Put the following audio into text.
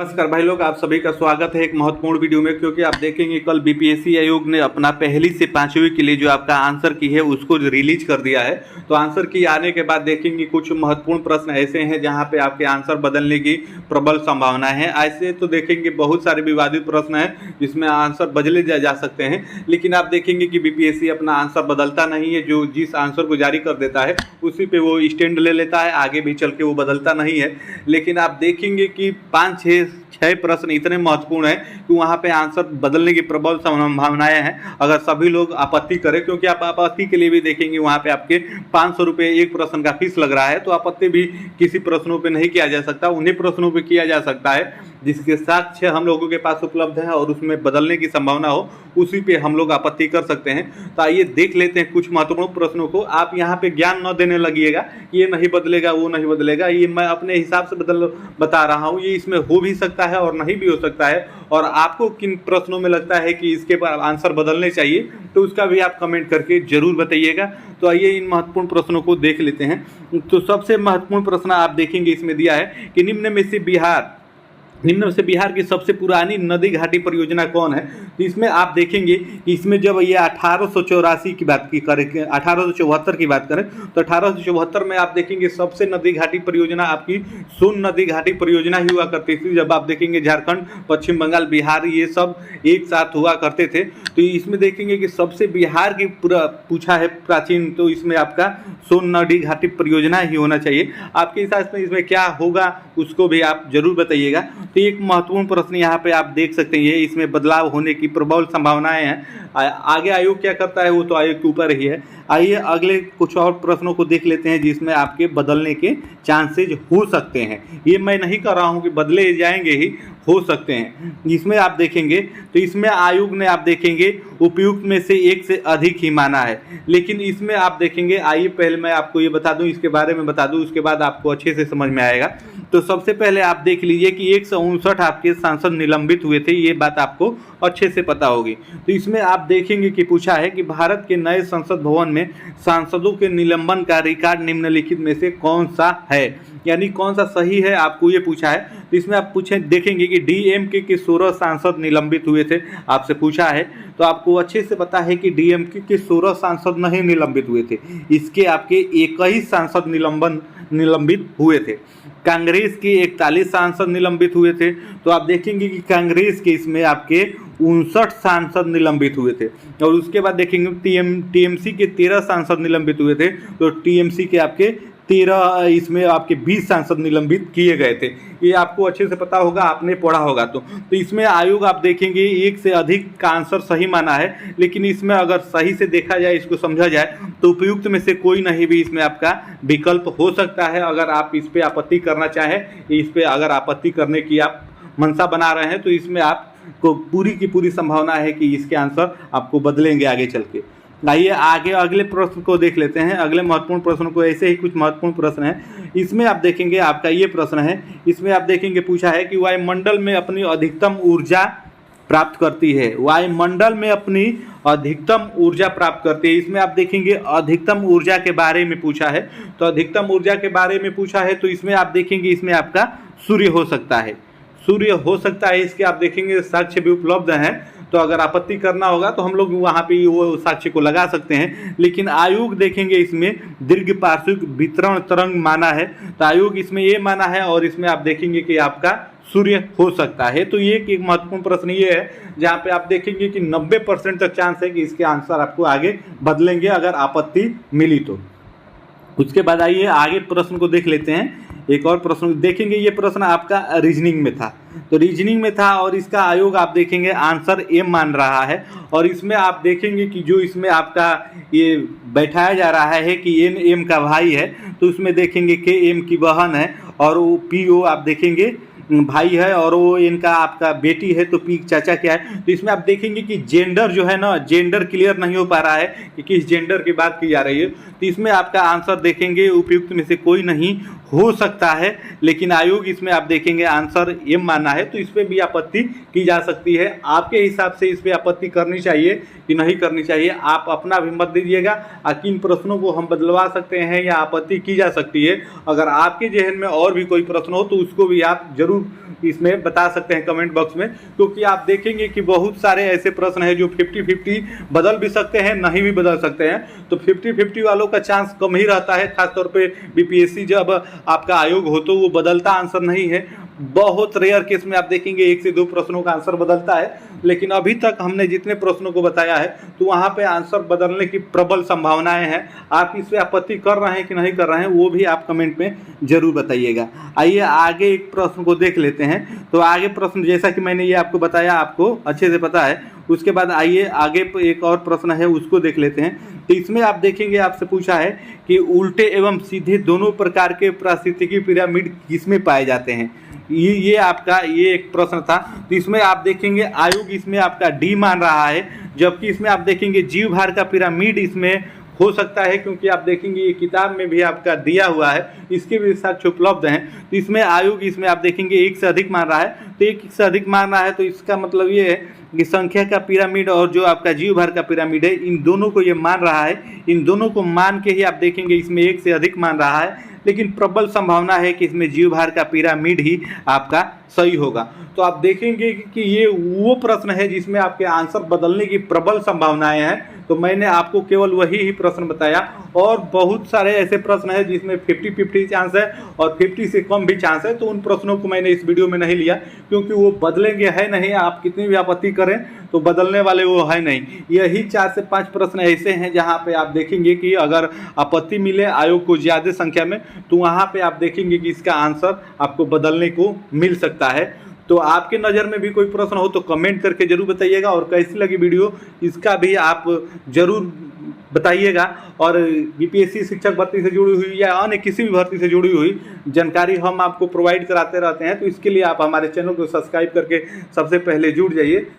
नमस्कार भाई लोग, आप सभी का स्वागत है एक महत्वपूर्ण वीडियो में। क्योंकि आप देखेंगे कल बीपीएससी आयोग ने अपना पहली से पांचवी के लिए जो आपका आंसर की है उसको रिलीज कर दिया है। तो आंसर की आने के बाद देखेंगे कुछ महत्वपूर्ण प्रश्न ऐसे हैं जहां पे आपके आंसर बदलने की प्रबल संभावना है। ऐसे तो देखेंगे बहुत सारे विवादित प्रश्न हैं जिसमें आंसर बदले जा सकते हैं, लेकिन आप देखेंगे कि बीपीएससी अपना आंसर बदलता नहीं है। जो जिस आंसर को जारी कर देता है उसी पे वो स्टैंड ले लेता है, आगे भी चल के वो बदलता नहीं है। लेकिन आप देखेंगे कि 5-6 प्रश्न इतने महत्वपूर्ण हैं कि वहाँ पे आंसर बदलने की प्रबल संभावनाएं हैं अगर सभी लोग आपत्ति करें। क्योंकि आप आपत्ति के लिए भी देखेंगे वहाँ पे आपके 500 रुपये एक प्रश्न का फीस लग रहा है। तो आपत्ति भी किसी प्रश्नों पे नहीं किया जा सकता, उन्हीं प्रश्नों पे किया जा सकता है जिसके साक्ष्य हम लोगों के पास उपलब्ध है और उसमें बदलने की संभावना हो, उसी पे हम लोग आपत्ति कर सकते हैं। तो आइए देख लेते हैं कुछ महत्वपूर्ण प्रश्नों को। आप यहाँ पे ज्ञान न देने लगिएगा, ये नहीं बदलेगा वो नहीं बदलेगा, ये मैं अपने हिसाब से बता रहा हूँ। ये इसमें हो भी सकता है और नहीं भी हो सकता है। और आपको किन प्रश्नों में लगता है कि इसके आंसर बदलने चाहिए तो उसका भी आप कमेंट करके जरूर बताइएगा। तो आइए इन महत्वपूर्ण प्रश्नों को देख लेते हैं। तो सबसे महत्वपूर्ण प्रश्न आप देखेंगे इसमें दिया है कि निम्न में से बिहार की सबसे पुरानी नदी घाटी परियोजना कौन है। तो इसमें आप देखेंगे कि इसमें जब ये 1884 की बात करें, 1874 की बात करें तो 1874 में आप देखेंगे सबसे नदी घाटी परियोजना आपकी सोन नदी घाटी परियोजना ही हुआ करती थी। जब आप देखेंगे झारखंड, पश्चिम बंगाल, बिहार ये सब एक साथ हुआ करते थे। तो इसमें देखेंगे कि सबसे बिहार की पूछा है प्राचीन, तो इसमें आपका सोन नदी घाटी परियोजना ही होना चाहिए। आपके हिसाब से इसमें क्या होगा उसको भी आप जरूर बताइएगा। तो एक महत्वपूर्ण प्रश्न यहाँ पे आप देख सकते हैं, इसमें बदलाव होने की प्रबल संभावनाएं हैं। आगे आयोग क्या करता है वो तो आयोग के ऊपर ही है। आइए अगले कुछ और प्रश्नों को देख लेते हैं जिसमें आपके बदलने के चांसेज हो सकते हैं। ये मैं नहीं कर रहा हूँ कि बदले जाएंगे ही, हो सकते हैं। इसमें आप देखेंगे तो इसमें आयोग ने आप देखेंगे उपयुक्त में से एक से अधिक ही माना है। लेकिन इसमें आप देखेंगे, आइए पहले मैं आपको ये बता दूं, इसके बारे में बता दूं, उसके बाद आपको अच्छे से समझ में आएगा। तो सबसे पहले आप देख लीजिए कि 159 आपके सांसद निलंबित हुए थे, ये बात आपको अच्छे से पता होगी। तो इसमें आप देखेंगे कि पूछा है कि भारत के नए संसद भवन में सांसदों के निलंबन का रिकॉर्ड निम्नलिखित में से कौन सा है, यानी कौन सा सही है, आपको ये पूछा है। तो इसमें आप देखेंगे कि डीएमके के 16 सांसद निलंबित हुए थे, आपसे पूछा है। तो आपको अच्छे से पता है कि डीएमके के 16 सांसद नहीं निलंबित हुए थे, इसके आपके 21 सांसद निलंबित हुए थे। कांग्रेस के 41 सांसद निलंबित हुए थे। तो आप देखेंगे कि कांग्रेस के इसमें आपके 59 सांसद निलंबित हुए थे। और उसके बाद देखेंगे टीएमसी के 13 सांसद निलंबित हुए थे। तो टीएमसी के आपके 13, इसमें आपके 20 सांसद निलंबित किए गए थे। ये आपको अच्छे से पता होगा, आपने पढ़ा होगा। तो इसमें आयोग आप देखेंगे एक से अधिक का आंसर सही माना है। लेकिन इसमें अगर सही से देखा जाए, इसको समझा जाए तो उपयुक्त में से कोई नहीं भी इसमें आपका विकल्प हो सकता है। अगर आप इस पर आपत्ति करना चाहें, इस पर अगर आपत्ति करने की आप मंशा बना रहे हैं तो इसमें आपको पूरी की पूरी संभावना है कि इसके आंसर आपको बदलेंगे आगे चल के। आइए आगे अगले प्रश्न को देख लेते हैं। अगले महत्वपूर्ण प्रश्नों को, ऐसे ही कुछ महत्वपूर्ण प्रश्न हैं। इसमें आप देखेंगे आपका ये प्रश्न है, इसमें आप देखेंगे पूछा है कि वायुमंडल में अपनी अधिकतम ऊर्जा प्राप्त करती है। वायुमंडल में अपनी अधिकतम ऊर्जा प्राप्त करती है। इसमें आप देखेंगे अधिकतम ऊर्जा के बारे में पूछा है। तो अधिकतम ऊर्जा के बारे में पूछा है तो इसमें आप देखेंगे इसमें आपका सूर्य हो सकता है, सूर्य हो सकता है। इसके आप देखेंगे साक्ष्य भी उपलब्ध हैं। तो अगर आपत्ति करना होगा तो हम लोग वहाँ पे वो साक्ष्य को लगा सकते हैं। लेकिन आयोग देखेंगे इसमें दीर्घ पार्श्विक वितरण तरंग माना है। तो आयोग इसमें ये माना है और इसमें आप देखेंगे कि आपका सूर्य हो सकता है। तो ये एक महत्वपूर्ण प्रश्न ये है जहाँ पे आप देखेंगे कि 90% तक चांस है कि इसके आंसर आपको आगे बदलेंगे अगर आपत्ति मिली तो। उसके बाद आइए आगे प्रश्न को देख लेते हैं। एक और प्रश्न देखेंगे, ये प्रश्न आपका रीजनिंग में था। तो रीजनिंग में था और इसका आयोग आप देखेंगे आंसर एम मान रहा है। और इसमें आप देखेंगे कि जो इसमें आपका ये बैठाया जा रहा है कि एन एम का भाई है, तो उसमें देखेंगे के एम की बहन है और वो पी ओ आप देखेंगे भाई है और वो इनका आपका बेटी है, तो पी चाचा क्या है। तो इसमें आप देखेंगे कि जेंडर जो है ना, जेंडर क्लियर नहीं हो पा रहा है कि किस जेंडर की बात की जा रही है। तो इसमें आपका आंसर देखेंगे उपयुक्त में से कोई नहीं हो सकता है, लेकिन आयोग इसमें आप देखेंगे आंसर ये माना है, तो इस पर भी आपत्ति की जा सकती है। आपके हिसाब से इस पर आपत्ति करनी चाहिए कि नहीं करनी चाहिए, आप अपना भी मत दीजिएगा। किन प्रश्नों को हम बदलवा सकते हैं या आपत्ति की जा सकती है, अगर आपके जहन में और भी कोई प्रश्न हो तो उसको भी आप जरूर इसमें बता सकते हैं कमेंट बॉक्स में, क्योंकि आप देखेंगे कि बहुत सारे ऐसे प्रश्न हैं जो 50-50 बदल भी सकते हैं, नहीं भी बदल सकते हैं। तो 50-50 वालों का चांस कम ही रहता है, खासतौर पे बीपीएससी जब आपका आयोग हो तो वो बदलता आंसर नहीं है। बहुत रेयर केस में आप देखेंगे 1 से 2 प्रश्नों का आंसर बदलता है, लेकिन अभी तक हमने जितने प्रश्नों को बताया है तो वहाँ पे आंसर बदलने की प्रबल संभावनाएं हैं। आप इस पर आपत्ति कर रहे हैं कि नहीं कर रहे हैं वो भी आप कमेंट में जरूर बताइएगा। आइए आगे एक प्रश्न को देख लेते हैं। तो आगे प्रश्न, जैसा कि मैंने ये आपको बताया, आपको अच्छे से पता है। उसके बाद आइए आगे एक और प्रश्न है उसको देख लेते हैं। तो इसमें आप देखेंगे आपसे पूछा है कि उल्टे एवं सीधे दोनों प्रकार के पारिस्थितिकी पिरामिड किसमें पाए जाते हैं। ये आपका ये एक प्रश्न था। तो इसमें आप देखेंगे आयोग इसमें आपका डी मान रहा है, जबकि इसमें आप देखेंगे जीव भार का पिरामिड इसमें हो सकता है, क्योंकि आप देखेंगे ये किताब में भी आपका दिया हुआ है, इसके भी साक्ष्य उपलब्ध हैं। तो इसमें आयोग इसमें आप देखेंगे 1 से अधिक मान रहा है। तो 1 से अधिक मान रहा है तो इसका मतलब ये है कि संख्या का पिरामिड और जो आपका जीव भार का पिरामिड है, इन दोनों को ये मान रहा है। इन दोनों को मान के ही आप देखेंगे इसमें 1 से अधिक मान रहा है, लेकिन प्रबल संभावना है कि इसमें जीव भार का पिरामिड ही आपका सही होगा। तो आप देखेंगे कि ये वो प्रश्न है जिसमें आपके आंसर बदलने की प्रबल संभावनाएं हैं। तो मैंने आपको केवल वही ही प्रश्न बताया, और बहुत सारे ऐसे प्रश्न हैं जिसमें 50-50 चांस है और 50 से कम भी चांस है। तो उन प्रश्नों को मैंने इस वीडियो में नहीं लिया, क्योंकि वो बदलेंगे है नहीं। आप कितनी भी आपत्ति करें तो बदलने वाले वो है नहीं। यही 4 से 5 प्रश्न ऐसे हैं जहां पे आप देखेंगे कि अगर आपत्ति मिले आयोग को ज़्यादा संख्या में, तो वहां पे आप देखेंगे कि इसका आंसर आपको बदलने को मिल सकता है। तो आपके नज़र में भी कोई प्रश्न हो तो कमेंट करके जरूर बताइएगा, और कैसी लगी वीडियो इसका भी आप जरूर बताइएगा। और बीपीएससी शिक्षक भर्ती से जुड़ी हुई या अन्य किसी भी भर्ती से जुड़ी हुई जानकारी हम आपको प्रोवाइड कराते रहते हैं। तो इसके लिए आप हमारे चैनल को सब्सक्राइब करके सबसे पहले जुड़ जाइए।